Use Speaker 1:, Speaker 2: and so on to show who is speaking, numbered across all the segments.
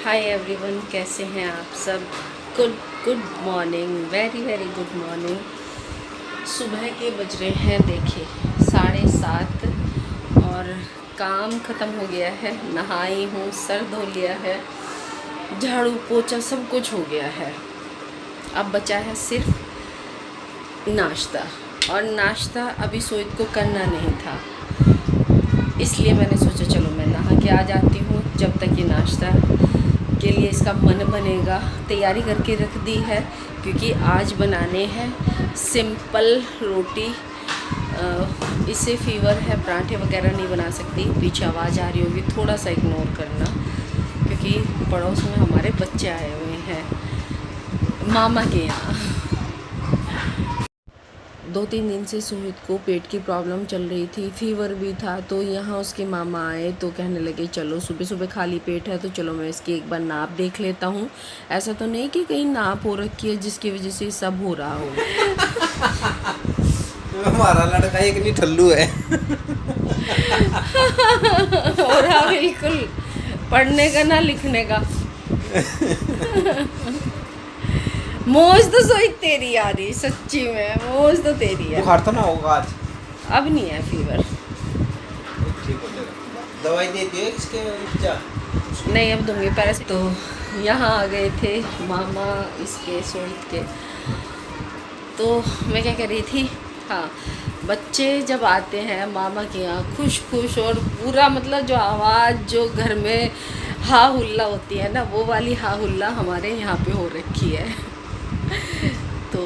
Speaker 1: Hi everyone, कैसे हैं आप सब। Good morning, very very good morning. सुबह के बज रहे हैं देखिए 7:30 और काम ख़त्म हो गया है। नहाई हूँ, सर धो लिया है, झाड़ू पोछा सब कुछ हो गया है। अब बचा है सिर्फ नाश्ता, और नाश्ता अभी सोइद को करना नहीं था, इसलिए मैंने सोचा चलो मैं नहा के आ जाती हूँ। जब तक ये नाश्ता के लिए इसका मन बनेगा, तैयारी करके रख दी है, क्योंकि आज बनाने हैं सिंपल रोटी। इससे फीवर है, पराठे वगैरह नहीं बना सकती। पीछे आवाज़ आ रही होगी, थोड़ा सा इग्नोर करना, क्योंकि पड़ोस में हमारे बच्चे आए हुए हैं मामा के यहाँ। 2-3 दिन से सुमित को पेट की प्रॉब्लम चल रही थी, फीवर भी था, तो यहाँ उसके मामा आए तो कहने लगे चलो सुबह सुबह खाली पेट है तो चलो मैं इसकी एक बार नाप देख लेता हूँ। ऐसा तो नहीं कि कहीं नाप हो रखी है जिसकी वजह से सब हो रहा हो।
Speaker 2: हमारा लड़का एक नहीं ठल्लू है।
Speaker 1: और हाँ, बिल्कुल पढ़ने का ना लिखने का। मौज तो सोई तेरी आ रही, सच्ची में मौज तो तेरी है।
Speaker 2: बुखार तो ना होगा आज?
Speaker 1: अब नहीं है फीवर।
Speaker 2: ठीक हो जाएगा। दवाई दे दिए इसके उपचार?
Speaker 1: नहीं, अब दूंगी पैसे। तो यहाँ आ गए थे मामा इसके सोहित के। तो मैं क्या कर रही थी, हाँ, बच्चे जब आते हैं मामा के यहाँ खुश खुश, और पूरा मतलब जो आवाज़ जो घर में हा हुल्ला होती है ना, वो वाली हा हुल्ला हमारे यहाँ पे हो रखी है। तो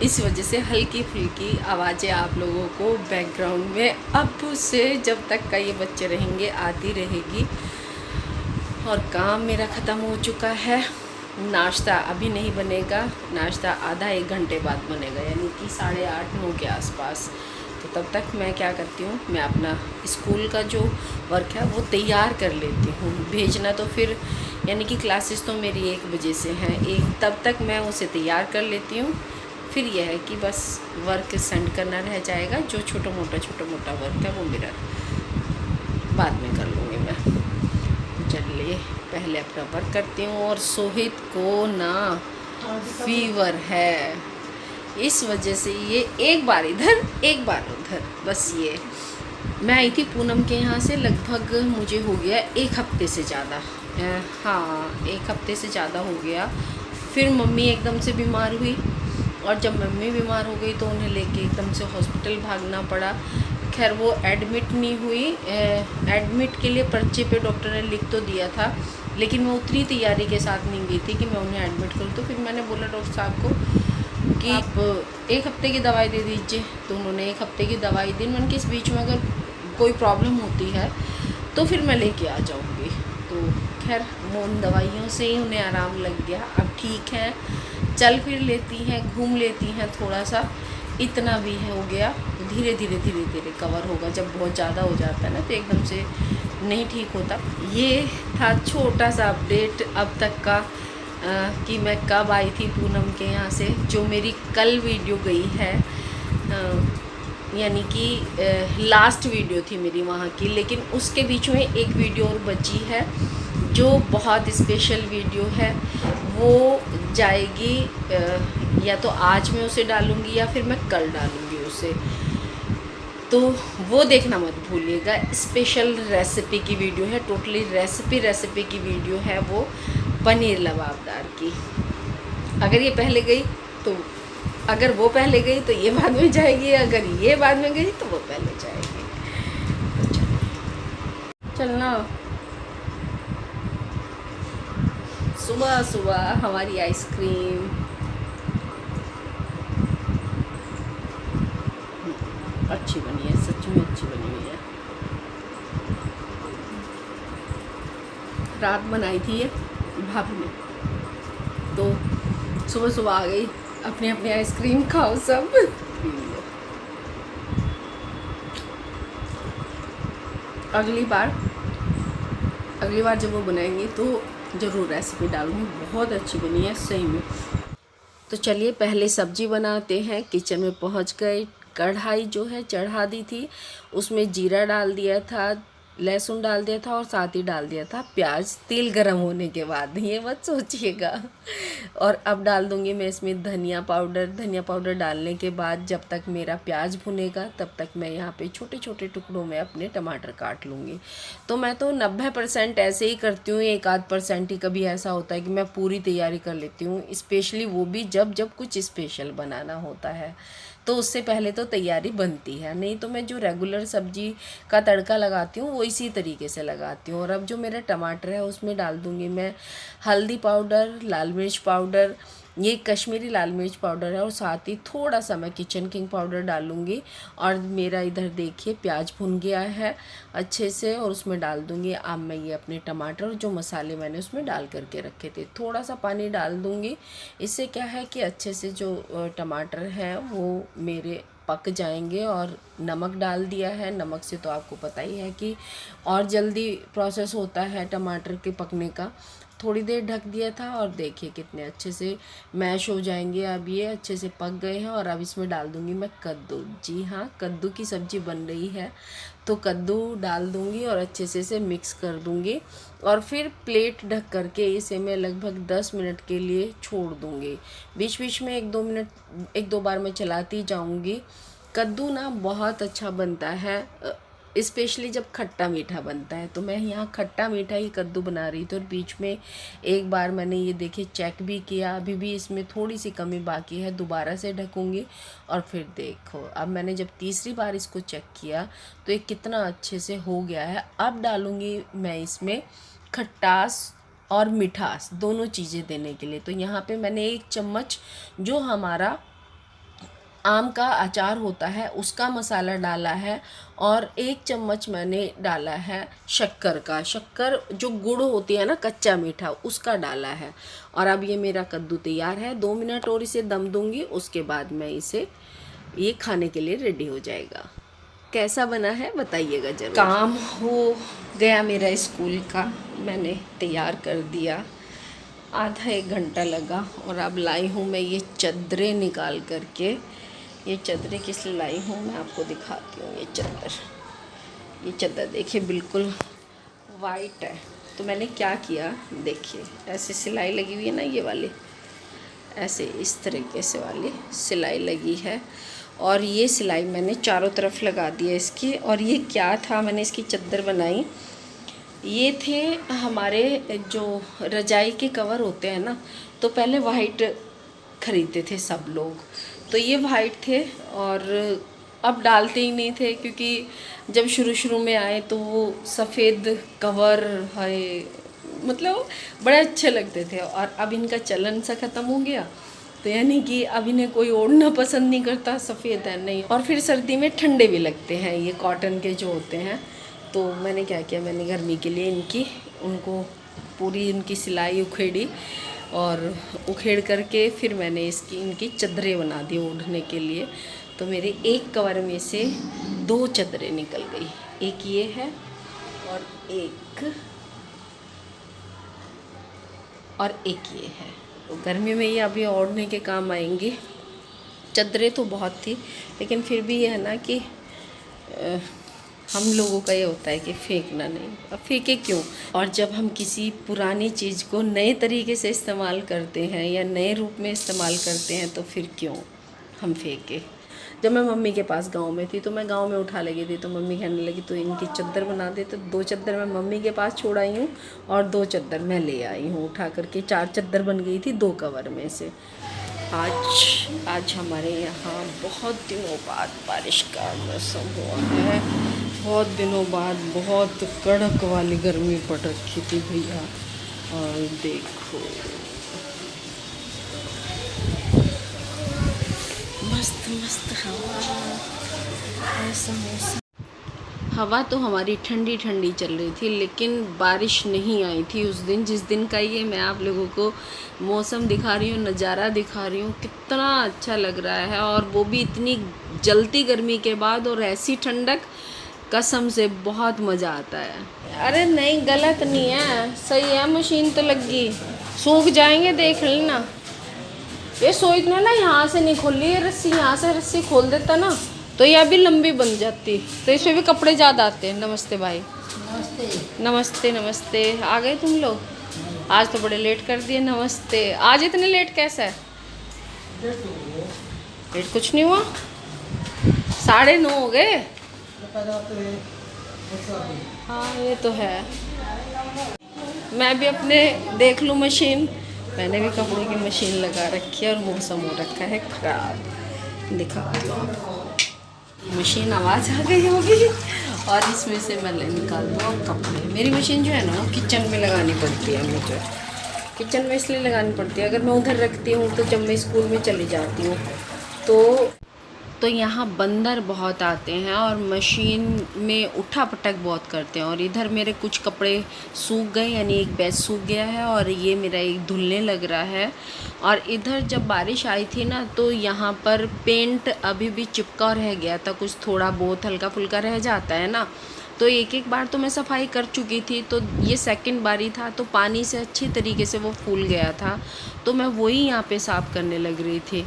Speaker 1: इस वजह से हल्की फुल्की आवाज़ें आप लोगों को बैकग्राउंड में अब से जब तक का ये बच्चे रहेंगे आती रहेगी। और काम मेरा ख़त्म हो चुका है। नाश्ता अभी नहीं बनेगा, नाश्ता आधा 1 घंटे बाद बनेगा, यानी कि 8:30-9 के आसपास। तो तब तक मैं क्या करती हूँ, मैं अपना स्कूल का जो वर्क है वो तैयार कर लेती हूँ। भेजना तो फिर यानी कि क्लासेस तो मेरी 1 बजे से हैं, तब तक मैं उसे तैयार कर लेती हूँ। फिर यह है कि बस वर्क सेंड करना रह जाएगा, जो छोटा मोटा वर्क है वो मेरा बाद में कर लूँगी मैं। चलिए पहले अपना वर्क करती हूँ। और सोहित को ना फीवर है, इस वजह से ये एक बार इधर एक बार उधर, बस ये। मैं आई थी पूनम के यहाँ से, लगभग मुझे हो गया 1 हफ्ते से ज़्यादा, हाँ 1 हफ्ते से ज़्यादा हो गया। फिर मम्मी एकदम से बीमार हुई, और जब मम्मी बीमार हो गई तो उन्हें लेके एकदम से हॉस्पिटल भागना पड़ा। खैर वो एडमिट नहीं हुई, एडमिट के लिए पर्चे पे डॉक्टर ने लिख तो दिया था, लेकिन मैं उतनी तैयारी के साथ नहीं गई थी कि मैं उन्हें एडमिट करूँ। तो फिर मैंने बोला डॉक्टर साहब को कि आप 1 हफ्ते की दवाई दे दीजिए, तो उन्होंने 1 हफ्ते की दवाई दी। मैंने कि इस बीच में अगर कोई प्रॉब्लम होती है तो फिर मैं लेके आ जाऊँगी। तो खैर उन दवाइयों से ही उन्हें आराम लग गया, अब ठीक है, चल फिर लेती हैं, घूम लेती हैं थोड़ा सा, इतना भी है हो गया। धीरे धीरे कवर होगा। जब बहुत ज़्यादा हो जाता है ना तो एकदम से नहीं ठीक होता। ये था छोटा सा अपडेट अब तक का, कि मैं कब आई थी पूनम के यहाँ से। जो मेरी कल वीडियो गई है, यानी कि लास्ट वीडियो थी मेरी वहाँ की, लेकिन उसके बीच में एक वीडियो और बची है जो बहुत स्पेशल वीडियो है। वो जाएगी, या तो आज मैं उसे डालूँगी या फिर मैं कल डालूँगी उसे, तो वो देखना मत भूलिएगा। स्पेशल रेसिपी की वीडियो है, टोटली रेसिपी की वीडियो है वो, पनीर लबाबदार की। अगर ये पहले गई तो, अगर वो पहले गई तो ये बाद में जाएगी, अगर ये बाद में गई तो वो पहले जाएगी। तो चलना। सुबह सुबह हमारी आइसक्रीम, अच्छी बनी है, सच में अच्छी बनी हुई है। रात बनाई थी ये भाभी ने, तो सुबह सुबह आ गई, अपनी अपनी आइसक्रीम खाओ सब। अगली बार जब वो बनाएंगी तो ज़रूर रेसिपी डालूँगी, बहुत अच्छी बनी है सही में। तो चलिए पहले सब्जी बनाते हैं। किचन में पहुंच गए, कढ़ाई जो है चढ़ा दी थी, उसमें जीरा डाल दिया था, लहसुन डाल दिया था और साथ ही डाल दिया था प्याज तेल गरम होने के बाद, ये मत सोचिएगा। और अब डाल दूंगी मैं इसमें धनिया पाउडर डालने के बाद जब तक मेरा प्याज भुनेगा तब तक मैं यहाँ पे छोटे छोटे टुकड़ों में अपने टमाटर काट लूँगी। तो मैं तो 90% ऐसे ही करती हूँ, 1-8% ही कभी ऐसा होता है कि मैं पूरी तैयारी कर लेती हूँ, स्पेशली वो भी जब कुछ स्पेशल बनाना होता है तो उससे पहले तो तैयारी बनती है, नहीं तो मैं जो रेगुलर सब्जी का तड़का लगाती हूँ वो इसी तरीके से लगाती हूँ। और अब जो मेरा टमाटर है उसमें डाल दूँगी मैं हल्दी पाउडर, लाल मिर्च पाउडर, ये कश्मीरी लाल मिर्च पाउडर है, और साथ ही थोड़ा सा मैं किचन किंग पाउडर डालूँगी। और मेरा इधर देखिए प्याज भुन गया है अच्छे से, और उसमें डाल दूँगी अब मैं ये अपने टमाटर, जो मसाले मैंने उसमें डाल करके रखे थे। थोड़ा सा पानी डाल दूँगी, इससे क्या है कि अच्छे से जो टमाटर हैं वो मेरे पक जाएंगे। और नमक डाल दिया है, नमक से तो आपको पता ही है कि और जल्दी प्रोसेस होता है टमाटर के पकने का। थोड़ी देर ढक दिया था और देखिए कितने अच्छे से मैश हो जाएंगे। अब ये अच्छे से पक गए हैं और अब इसमें डाल दूंगी मैं कद्दू। जी हाँ, कद्दू की सब्ज़ी बन रही है तो कद्दू डाल दूंगी और अच्छे से इसे मिक्स कर दूंगी। और फिर प्लेट ढक करके इसे मैं लगभग 10 मिनट के लिए छोड़ दूंगी। बीच बीच में 1-2 बार मैं चलाती जाऊंगी। कद्दू ना बहुत अच्छा बनता है, स्पेशली जब खट्टा मीठा बनता है। तो मैं यहाँ खट्टा मीठा ही कद्दू बना रही थी और बीच में एक बार मैंने ये देखिए चेक भी किया, अभी भी इसमें थोड़ी सी कमी बाकी है, दोबारा से ढकूँगी। और फिर देखो अब मैंने जब तीसरी बार इसको चेक किया तो ये कितना अच्छे से हो गया है। अब डालूँगी मैं इसमें खटास और मिठास दोनों चीज़ें देने के लिए। तो यहाँ पे मैंने 1 चम्मच जो हमारा आम का अचार होता है उसका मसाला डाला है, और 1 चम्मच मैंने डाला है शक्कर का, शक्कर जो गुड़ होती है ना कच्चा मीठा, उसका डाला है। और अब ये मेरा कद्दू तैयार है, 2 मिनट और इसे दम दूंगी, उसके बाद मैं इसे ये खाने के लिए रेडी हो जाएगा। कैसा बना है बताइएगा ज़रूर। काम हो गया मेरा स्कूल का, मैंने तैयार कर दिया, आधा 1 घंटा लगा। और अब लाई हूँ मैं ये चादरें निकाल करके। ये चादरें किस लिए लाई हूँ मैं आपको दिखाती हूँ। ये चादर देखिए बिल्कुल वाइट है। तो मैंने क्या किया देखिए, ऐसे सिलाई लगी हुई है ना, ये वाली ऐसे इस तरीके से वाली सिलाई लगी है, और ये सिलाई मैंने चारों तरफ लगा दी है इसकी। और ये क्या था, मैंने इसकी चादर बनाई, ये थे हमारे जो रजाई के कवर होते हैं ना, तो पहले वाइट ख़रीदते थे सब लोग, तो ये वाइट थे और अब डालते ही नहीं थे, क्योंकि जब शुरू में आए तो वो सफ़ेद कवर है, मतलब बड़े अच्छे लगते थे। और अब इनका चलन सा ख़त्म हो गया, तो यानी कि अब इन्हें कोई ओढ़ना पसंद नहीं करता, सफ़ेद है नहीं। और फिर सर्दी में ठंडे भी लगते हैं ये कॉटन के जो होते हैं। तो मैंने क्या किया, मैंने गर्मी के लिए उनको पूरी इनकी सिलाई उखेड़ी, और उखेड़ करके फिर मैंने इनकी चादरें बना दी ओढ़ने के लिए। तो मेरे एक कवर में से 2 चादरें निकल गई, एक ये है और एक ये है। तो गर्मी में ये अभी ओढ़ने के काम आएंगी। चादरें तो बहुत थी, लेकिन फिर भी ये है ना कि हम लोगों का ये होता है कि फेंकना नहीं, अब फेंके क्यों। और जब हम किसी पुरानी चीज़ को नए तरीके से इस्तेमाल करते हैं या नए रूप में इस्तेमाल करते हैं तो फिर क्यों हम फेंके। जब मैं मम्मी के पास गांव में थी तो मैं गांव में उठा लगी थी, तो मम्मी कहने लगी तो इनकी चादर बना दे। तो 2 चादर मैं मम्मी के पास छोड़ आई हूँ और 2 चादर मैं ले आई हूँ उठा करके। 4 चादर बन गई थी 2 कवर में से। आज हमारे यहाँ बहुत दिनों बाद बारिश का मौसम हुआ है, बहुत दिनों बाद बहुत कड़क वाली गर्मी पड़ रखी थी भैया। और देखो मस्त मस्त हवा, ऐसा मौसम। हवा तो हमारी ठंडी ठंडी चल रही थी, लेकिन बारिश नहीं आई थी उस दिन, जिस दिन का ये मैं आप लोगों को मौसम दिखा रही हूँ, नज़ारा दिखा रही हूँ। कितना अच्छा लग रहा है, और वो भी इतनी जलती गर्मी के बाद, और ऐसी ठंडक, कसम से बहुत मज़ा आता है। अरे नहीं, गलत नहीं है, सही है, मशीन तो लगी, सूख जाएंगे देख लेना। ये सोच ना यहाँ से नहीं खोली ये रस्सी, यहाँ से रस्सी खोल देता ना तो ये अभी लंबी बन जाती, तो इसमें भी कपड़े ज़्यादा आते हैं। नमस्ते भाई। नमस्ते नमस्ते। आ गए तुम लोग? आज तो बड़े लेट कर दिए। नमस्ते। आज इतने लेट कैसा है? लेट कुछ नहीं हुआ, 9:30 हो गए। हाँ ये तो है। मैं भी अपने देख लूँ मशीन। मैंने भी कपड़ों की मशीन लगा रखी है और मौसम हो रखा है ख़राब। दिखाती हूँ आपको। मशीन आवाज़ आ गई होगी और इसमें से मैं निकाल दूँ कपड़े। मेरी मशीन जो है ना किचन में लगानी पड़ती है मुझे। किचन में इसलिए लगानी पड़ती है, अगर मैं उधर रखती हूँ तो जब मैं स्कूल में चली जाती हूँ तो यहाँ बंदर बहुत आते हैं और मशीन में उठा पटक बहुत करते हैं। और इधर मेरे कुछ कपड़े सूख गए, यानी एक बैच सूख गया है और ये मेरा एक धुलने लग रहा है। और इधर जब बारिश आई थी ना तो यहाँ पर पेंट अभी भी चिपका रह गया था, कुछ थोड़ा बहुत हल्का फुल्का रह जाता है ना। तो एक बार तो मैं सफाई कर चुकी थी, तो ये सेकंड बारी था तो पानी से अच्छी तरीके से वो फूल गया था, तो मैं वही यहाँ पे साफ़ करने लग रही थी।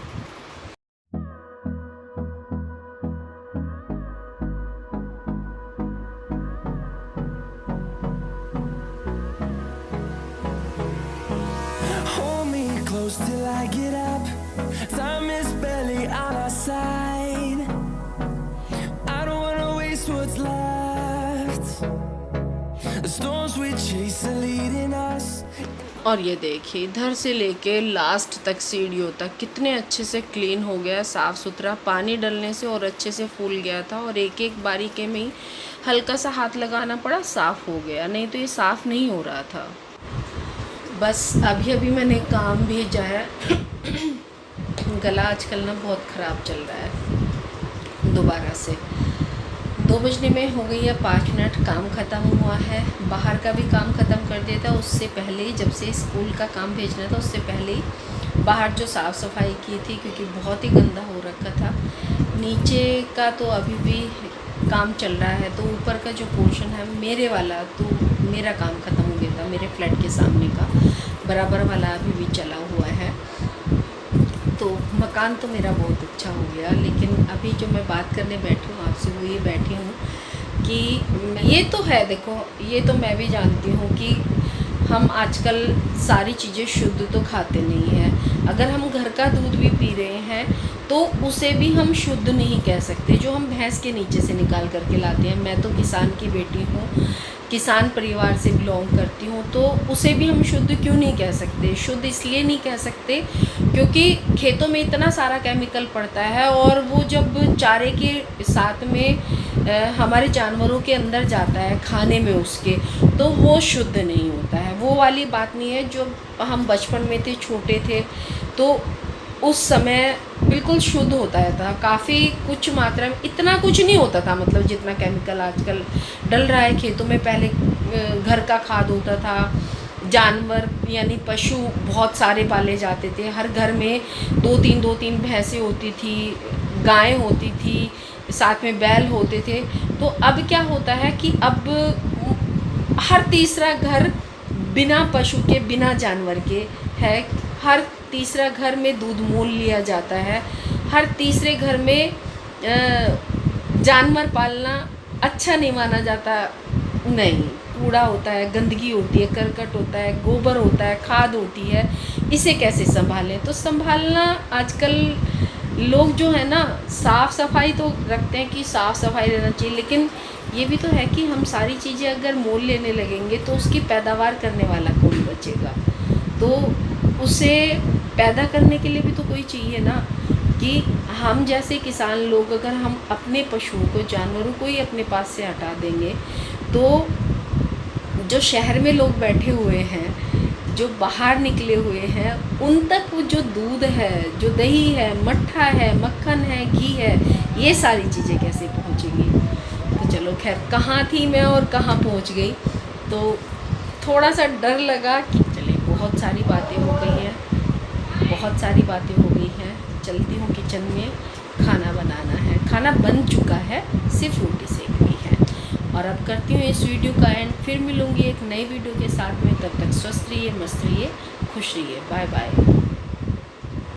Speaker 3: Till I get up, time is barely on our side. I don't wanna waste what's left. The storms we chase are leading us.
Speaker 1: और ये देखिए इधर से लेके लास्ट तक सीढ़ियों तक कितने अच्छे से क्लीन हो गया, साफ़ सुथरा। पानी डलने से और अच्छे से फूल गया था और एक बारीके में ही हल्का सा हाथ लगाना पड़ा, साफ़ हो गया, नहीं तो ये साफ़ नहीं हो रहा था। बस अभी मैंने काम भेजा है। गला आजकल ना बहुत ख़राब चल रहा है। दोबारा से 2 बजने में हो गई है 5 मिनट, काम ख़त्म हुआ है। बाहर का भी काम ख़त्म कर दिया था उससे पहले ही, जब से स्कूल का काम भेजना था उससे पहले ही बाहर जो साफ़ सफाई की थी, क्योंकि बहुत ही गंदा हो रखा था। नीचे का तो अभी भी काम चल रहा है, तो ऊपर का जो पोर्शन है मेरे वाला, तो मेरा काम ख़त्म हो गया था। मेरे फ्लैट के सामने का बराबर वाला अभी भी चला हुआ है, तो मकान तो मेरा बहुत अच्छा हो गया। लेकिन अभी जो मैं बात करने बैठी हूँ आपसे, वो ये बैठी हूँ कि ये तो है, देखो ये तो मैं भी जानती हूँ कि हम आजकल सारी चीज़ें शुद्ध तो खाते नहीं हैं। अगर हम घर का दूध भी पी रहे हैं तो उसे भी हम शुद्ध नहीं कह सकते, जो हम भैंस के नीचे से निकाल करके लाते हैं। मैं तो किसान की बेटी हूँ, किसान परिवार से बिलोंग करती हूँ, तो उसे भी हम शुद्ध क्यों नहीं कह सकते? शुद्ध इसलिए नहीं कह सकते क्योंकि खेतों में इतना सारा केमिकल पड़ता है और वो जब चारे के साथ में हमारे जानवरों के अंदर जाता है खाने में उसके, तो वो शुद्ध नहीं होता है। वो वाली बात नहीं है। जो हम बचपन में थे, छोटे थे, तो उस समय बिल्कुल शुद्ध होता था। काफ़ी कुछ मात्रा में, इतना कुछ नहीं होता था, मतलब जितना केमिकल आजकल डल रहा है खेतों में। पहले घर का खाद होता था, जानवर यानी पशु बहुत सारे पाले जाते थे। हर घर में 2-3 भैंसें होती थी, गायें होती थी, साथ में बैल होते थे। तो अब क्या होता है कि अब हर तीसरा घर बिना पशु के, बिना जानवर के है। हर तीसरा घर में दूध मोल लिया जाता है। हर तीसरे घर में जानवर पालना अच्छा नहीं माना जाता। नहीं, कूड़ा होता है, गंदगी होती है, करकट होता है, गोबर होता है, खाद होती है, इसे कैसे संभालें? तो संभालना आजकल लोग जो है ना, साफ़ सफाई तो रखते हैं कि साफ़ सफाई रहना चाहिए, लेकिन ये भी तो है कि हम सारी चीज़ें अगर मोल लेने लगेंगे तो उसकी पैदावार करने वाला कौन बचेगा? तो उसे पैदा करने के लिए भी तो कोई चाहिए ना। कि हम जैसे किसान लोग अगर हम अपने पशुओं को, जानवरों को ही अपने पास से हटा देंगे, तो जो शहर में लोग बैठे हुए हैं, जो बाहर निकले हुए हैं, उन तक वो जो दूध है, जो दही है, मट्ठा है, मक्खन है, घी है, ये सारी चीज़ें कैसे पहुंचेंगी? तो चलो खैर, कहाँ थी मैं और कहाँ पहुंच गई। तो थोड़ा सा डर लगा कि चले, बहुत सारी बातें हो गई हैं, बहुत सारी बातें हो गई हैं। चलती हूँ किचन में, खाना बनाना है। खाना बन चुका है, सिर्फ रोटी सेकनी है। और अब करती हूँ इस वीडियो का एंड। फिर मिलूँगी एक नई वीडियो के साथ में। तब तक स्वस्थ रहिए, मस्त रहिए, खुश रहिए। Bye bye.